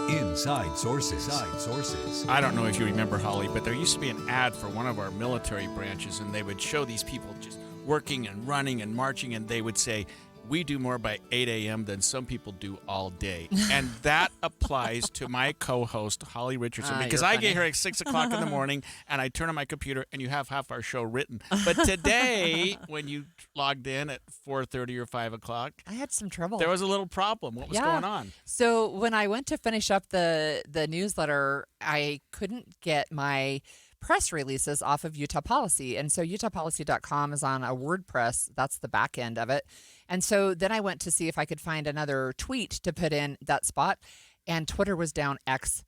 Inside Sources. I don't know if you remember, Holly, but there used to be an ad for one of our military branches, and they would show these people just working and running and marching, and they would say, we do more by 8 a.m. than some people do all day. And that applies to my co-host, Holly Richardson, because I get here at 6 o'clock in the morning, and I turn on my computer, and you have half our show written. But today, when you logged in at 4:30 or 5 o'clock, I had some trouble. There was a little problem. What was going on? So when I went to finish up the newsletter, I couldn't get my press releases off of Utah Policy. And so utahpolicy.com is on a WordPress. That's the back end of it. And so then I went to see if I could find another tweet to put in that spot. And Twitter was down, X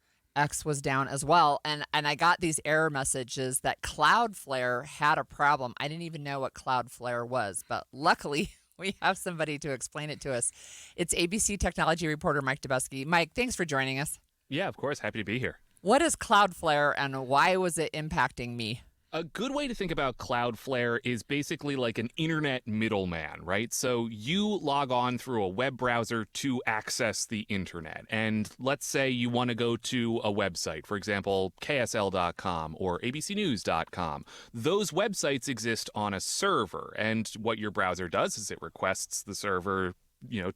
was down as well. And I got these error messages that Cloudflare had a problem. I didn't even know what Cloudflare was, but luckily we have somebody to explain it to us. It's ABC technology reporter Mike Dobuski. Mike, thanks for joining us. Yeah, of course. Happy to be here. What is Cloudflare and why was it impacting me? A good way to think about Cloudflare is basically like an internet middleman, right? So you log on through a web browser to access the internet. And let's say you want to go to a website, for example, KSL.com or ABCnews.com. Those websites exist on a server. And what your browser does is it requests the server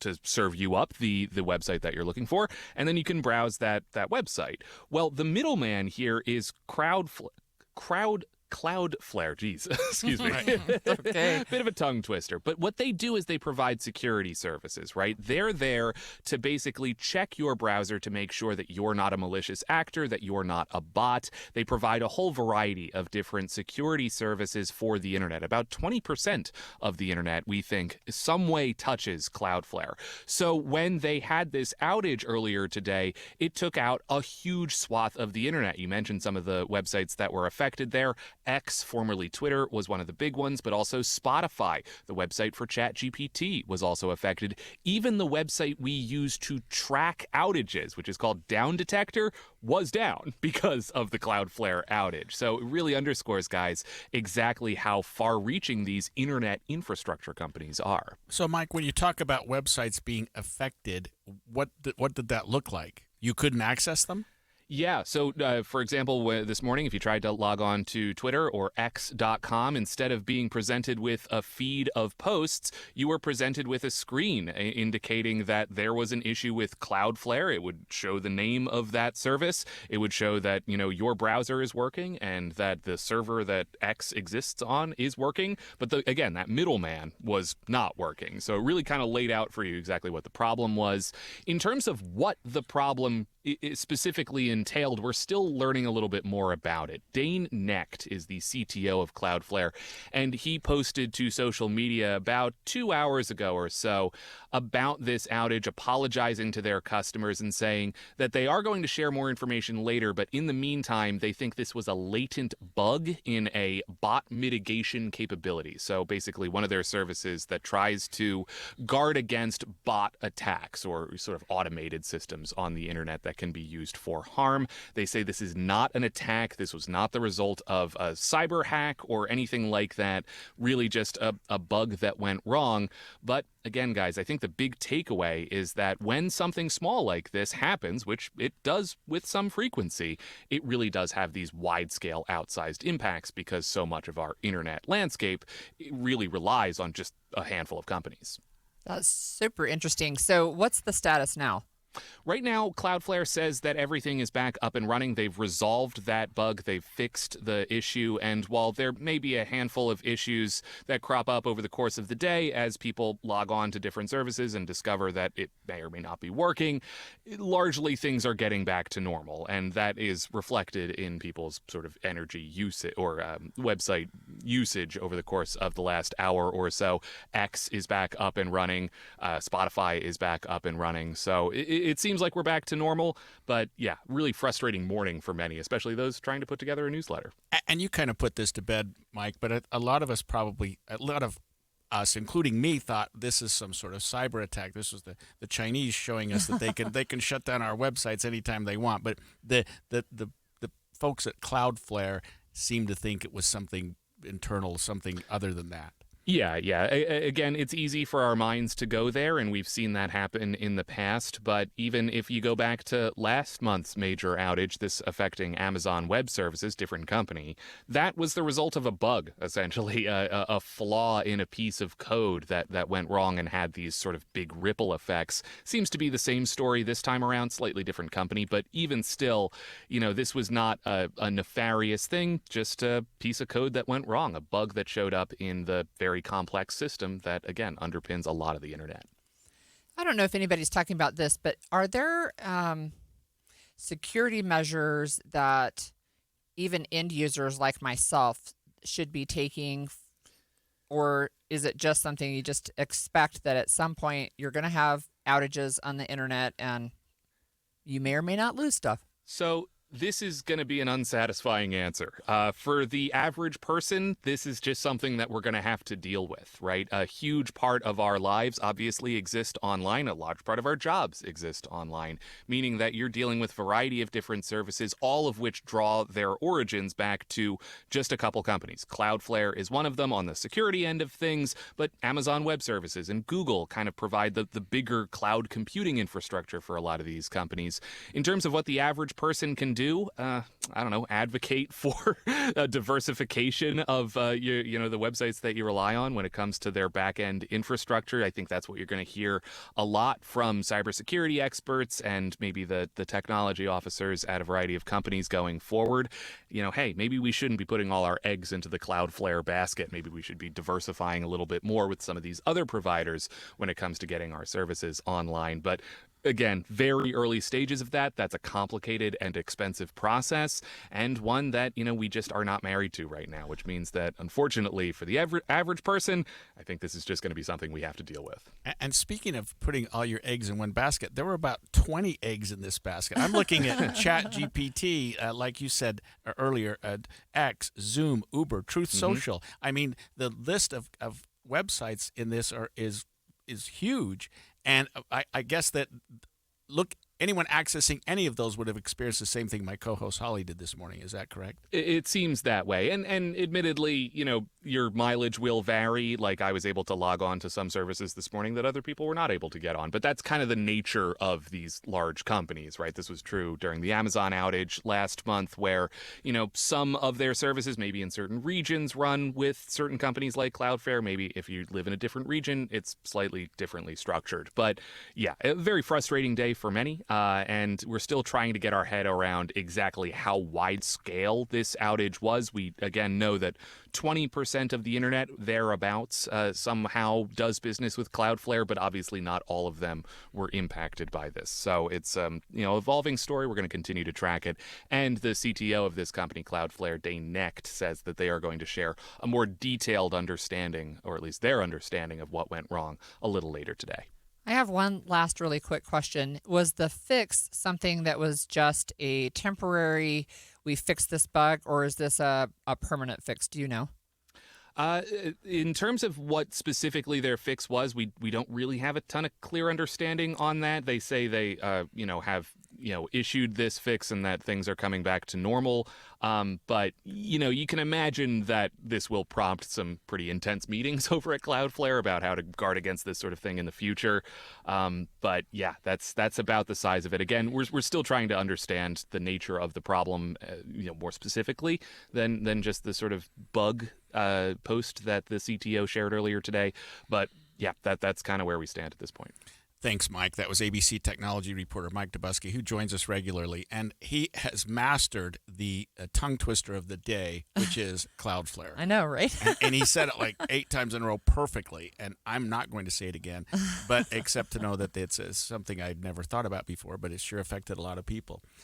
to serve you up the website that you're looking for, and then you can browse that website. Well, the middleman here is Cloudflare, geez, excuse me. Okay. Bit of a tongue twister. But what they do is they provide security services, right? They're there to basically check your browser to make sure that you're not a malicious actor, that you're not a bot. They provide a whole variety of different security services for the internet. About 20% of the internet, we think, some way touches Cloudflare. So when they had this outage earlier today, it took out a huge swath of the internet. You mentioned some of the websites that were affected there. X, formerly Twitter, was one of the big ones, but also Spotify. The website for ChatGPT was also affected. Even the website we use to track outages, which is called Down Detector, was down because of the Cloudflare outage. So it really underscores, guys, exactly how far-reaching these internet infrastructure companies are. So, Mike, when you talk about websites being affected, what did that look like? You couldn't access them? Yeah. So, for example, this morning, if you tried to log on to Twitter or X.com, instead of being presented with a feed of posts, you were presented with a screen indicating that there was an issue with Cloudflare. It would show the name of that service. It would show that, your browser is working and that the server that X exists on is working. But again, that middleman was not working. So it really kind of laid out for you exactly what the problem was. In terms of what the problem it specifically entailed, we're still learning a little bit more about it. Dane Knecht is the CTO of Cloudflare, and he posted to social media about 2 hours ago or so about this outage, apologizing to their customers and saying that they are going to share more information later, but in the meantime, they think this was a latent bug in a bot mitigation capability. So basically one of their services that tries to guard against bot attacks or sort of automated systems on the internet that can be used for harm. They say this is not an attack. This was not the result of a cyber hack or anything like that. Really just a bug that went wrong. But again, guys, I think the big takeaway is that when something small like this happens, which it does with some frequency, it really does have these wide-scale outsized impacts because so much of our internet landscape really relies on just a handful of companies. That's super interesting. So what's the status now? Right now, Cloudflare says that everything is back up and running. They've resolved that bug. They've fixed the issue. And while there may be a handful of issues that crop up over the course of the day as people log on to different services and discover that it may or may not be working, largely things are getting back to normal. And that is reflected in people's sort of energy usage or website usage over the course of the last hour or so. X is back up and running. Spotify is back up and running. So it seems like we're back to normal, but yeah, really frustrating morning for many, especially those trying to put together a newsletter. And you kind of put this to bed, Mike, but a lot of us us, including me, thought this is some sort of cyber attack. This was the Chinese showing us that they can shut down our websites anytime they want. But the folks at Cloudflare seem to think it was something internal, something other than that. Yeah. Again, it's easy for our minds to go there, and we've seen that happen in the past. But even if you go back to last month's major outage, this affecting Amazon Web Services, different company, that was the result of a bug, essentially, a flaw in a piece of code that went wrong and had these sort of big ripple effects. Seems to be the same story this time around, slightly different company, but even still, this was not a nefarious thing, just a piece of code that went wrong, a bug that showed up in the very complex system that, again, underpins a lot of the internet. I don't know if anybody's talking about this, but are there security measures that even end users like myself should be taking, or is it just something you just expect that at some point you're going to have outages on the internet and you may or may not lose stuff? So this is going to be an unsatisfying answer. For the average person, this is just something that we're going to have to deal with, right? A huge part of our lives obviously exist online. A large part of our jobs exist online, meaning that you're dealing with a variety of different services, all of which draw their origins back to just a couple companies. Cloudflare is one of them on the security end of things, but Amazon Web Services and Google kind of provide the bigger cloud computing infrastructure for a lot of these companies. In terms of what the average person can do, I don't know, advocate for a diversification of the websites that you rely on when it comes to their back-end infrastructure. I think that's what you're going to hear a lot from cybersecurity experts and maybe the technology officers at a variety of companies going forward. Hey, maybe we shouldn't be putting all our eggs into the Cloudflare basket. Maybe we should be diversifying a little bit more with some of these other providers when it comes to getting our services online. But again, very early stages of that. That's a complicated and expensive process, and one that, we just are not married to right now, which means that, unfortunately, for the average person, I think this is just going to be something we have to deal with. And speaking of putting all your eggs in one basket, there were about 20 eggs in this basket. I'm looking at ChatGPT, like you said earlier, X, Zoom, Uber, Truth Social. I mean, the list of websites in this is huge. And I guess that, anyone accessing any of those would have experienced the same thing my co-host Holly did this morning. Is that correct? It seems that way. And admittedly, your mileage will vary. Like, I was able to log on to some services this morning that other people were not able to get on. But that's kind of the nature of these large companies, right? This was true during the Amazon outage last month, where, some of their services, maybe in certain regions, run with certain companies like Cloudflare. Maybe if you live in a different region, it's slightly differently structured. But yeah, a very frustrating day for many. And we're still trying to get our head around exactly how wide scale this outage was. We, again, know that 20% of the internet, thereabouts, somehow does business with Cloudflare, but obviously not all of them were impacted by this. So it's evolving story. We're going to continue to track it. And the CTO of this company, Cloudflare, Dane Necht, says that they are going to share a more detailed understanding, or at least their understanding, of what went wrong a little later today. I have one last really quick question. Was the fix something that was just a temporary, we fixed this bug, or is this a permanent fix? Do you know? In terms of what specifically their fix was, we don't really have a ton of clear understanding on that. They say they have issued this fix and that things are coming back to normal. But you can imagine that this will prompt some pretty intense meetings over at Cloudflare about how to guard against this sort of thing in the future. But yeah, that's about the size of it. Again, we're still trying to understand the nature of the problem, more specifically than just the sort of bug post that the CTO shared earlier today. But yeah, that's kind of where we stand at this point. Thanks, Mike. That was ABC technology reporter Mike Dobuski, who joins us regularly, and he has mastered the tongue twister of the day, which is Cloudflare. I know, right? and he said it like 8 times in a row perfectly, and I'm not going to say it again, but except to know that it's something I'd never thought about before, but it sure affected a lot of people.